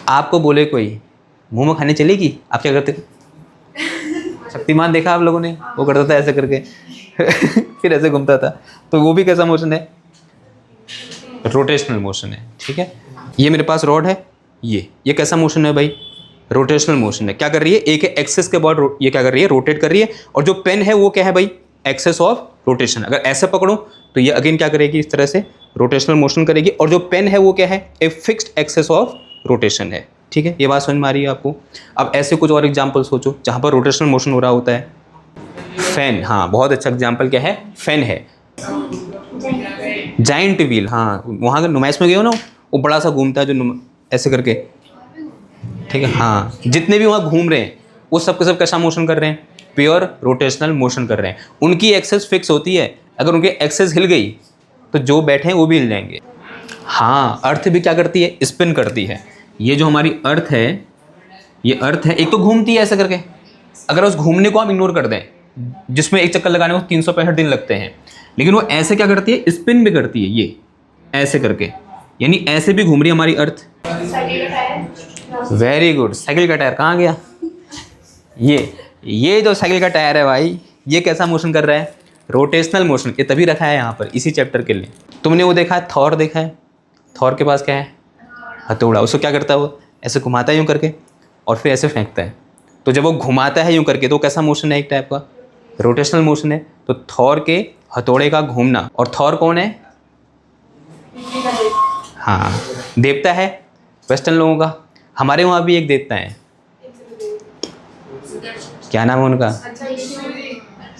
आपको बोले कोई मुंह में खाने चलेगी, आप क्या करते? शक्तिमान देखा आप लोगों ने? वो करता था ऐसे करके फिर ऐसे घूमता था। तो वो भी कैसा मोशन है? रोटेशनल मोशन है। ठीक है, ये मेरे पास रॉड है, ये कैसा मोशन है भाई? रोटेशनल मोशन है। क्या कर रही है? एक एक्सेस के बाद ये क्या कर रही है? रोटेट कर रही है। और जो पेन है वो क्या है भाई? Axis of rotation. अगर ऐसे पकड़ो तो ये अगेन क्या करेगी? इस तरह से रोटेशनल मोशन करेगी। और जो पेन है वो क्या है? A fixed axis of rotation है। ठीक है, ये बात समझ में आ रही है आपको? अब ऐसे कुछ और एग्जाम्पल सोचो जहाँ पर रोटेशनल मोशन हो रहा होता है। फैन, हाँ बहुत अच्छा एग्जाम्पल क्या है? फैन है। जाइंट व्हील, हाँ वहाँ अगर नुमाइश में गए हो ना, वो बड़ा सा घूमता है जो ऐसे करके। ठीक है, हाँ जितने भी वहाँ घूम रहे हैं वो सब के सब कैसा मोशन कर रहे हैं? प्योर रोटेशनल मोशन कर रहे हैं। उनकी एक्सेस फिक्स होती है, अगर उनकी एक्सेस हिल गई तो जो बैठे हैं वो भी हिल जाएंगे। हाँ, अर्थ भी क्या करती है? स्पिन करती है। ये जो हमारी अर्थ है, ये अर्थ है, एक तो घूमती है ऐसे करके। अगर उस घूमने को हम इग्नोर कर दें, जिसमें एक चक्कर लगाने को 365 दिन लगते हैं, लेकिन वो ऐसे क्या करती है? स्पिन भी करती है, ये ऐसे करके, यानी ऐसे भी घूम रही है हमारी अर्थ। वेरी गुड, साइकिल का टायर कहाँ गया? ये जो साइकिल का टायर है भाई, ये कैसा मोशन कर रहा है? Rotational motion. ये तभी रखा है यहाँ पर इसी चैप्टर के लिए। तुमने वो देखा है, थॉर देखा है? थॉर के पास क्या है? हथौड़ा। उसको क्या करता है? वो ऐसे घुमाता है यूँ करके और फिर ऐसे फेंकता है। तो जब वो घुमाता है यूँ करके तो कैसा मोशन है? एक टाइप का रोटेशनल मोशन है। तो थॉर के हथौड़े का घूमना। और थॉर कौन है? हाँ, देवता है वेस्टर्न लोगों का। हमारे वहाँ भी एक देवता है, क्या नाम है उनका?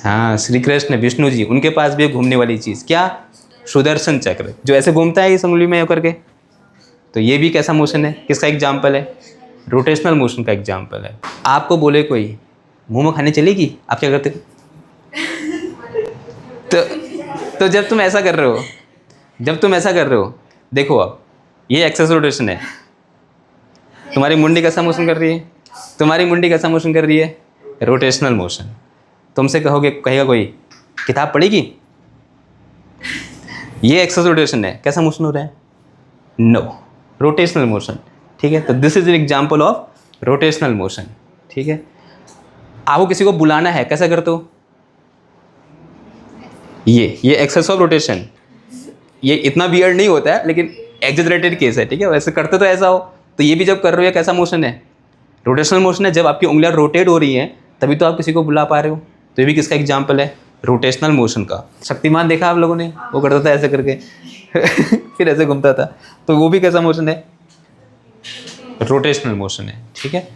हाँ, श्री कृष्ण, विष्णु जी। उनके पास भी एक घूमने वाली चीज़, क्या? सुदर्शन चक्र, जो ऐसे घूमता है इस उंगली में होकर के। तो ये भी कैसा मोशन है? किसका एग्जाम्पल है? रोटेशनल मोशन का एग्जाम्पल है। आपको बोले कोई मुंह में खाने चलेगी, आप क्या करते? तो जब तुम ऐसा कर रहे हो, देखो अब ये एक्सेस रोटेशन है। तुम्हारी मुंडी कैसा मोशन कर रही है? Rotational motion. तुमसे कहेगा कोई किताब पढ़ेगी, ये एक्सेस रोटेशन है, कैसा मोशन हो रहा है? No, rotational motion. ठीक है, तो this is an example of rotational motion. ठीक है, आपको किसी को बुलाना है, कैसा करते हो? ये एक्सेस ऑफ रोटेशन। ये इतना वियर्ड नहीं होता है, लेकिन एग्जैजरेटेड केस है। ठीक है, वैसे करते तो ऐसा हो। तो ये भी जब कर रहे हो, कैसा मोशन है? रोटेशनल मोशन है। जब आपकी उंगलियां रोटेट हो रही हैं तभी तो आप किसी को बुला पा रहे हो। तो ये भी किसका एग्जाम्पल है? रोटेशनल मोशन का। शक्तिमान देखा आप लोगों ने? वो करता था ऐसे करके फिर ऐसे घूमता था। तो वो भी कैसा मोशन है? रोटेशनल मोशन है। ठीक है।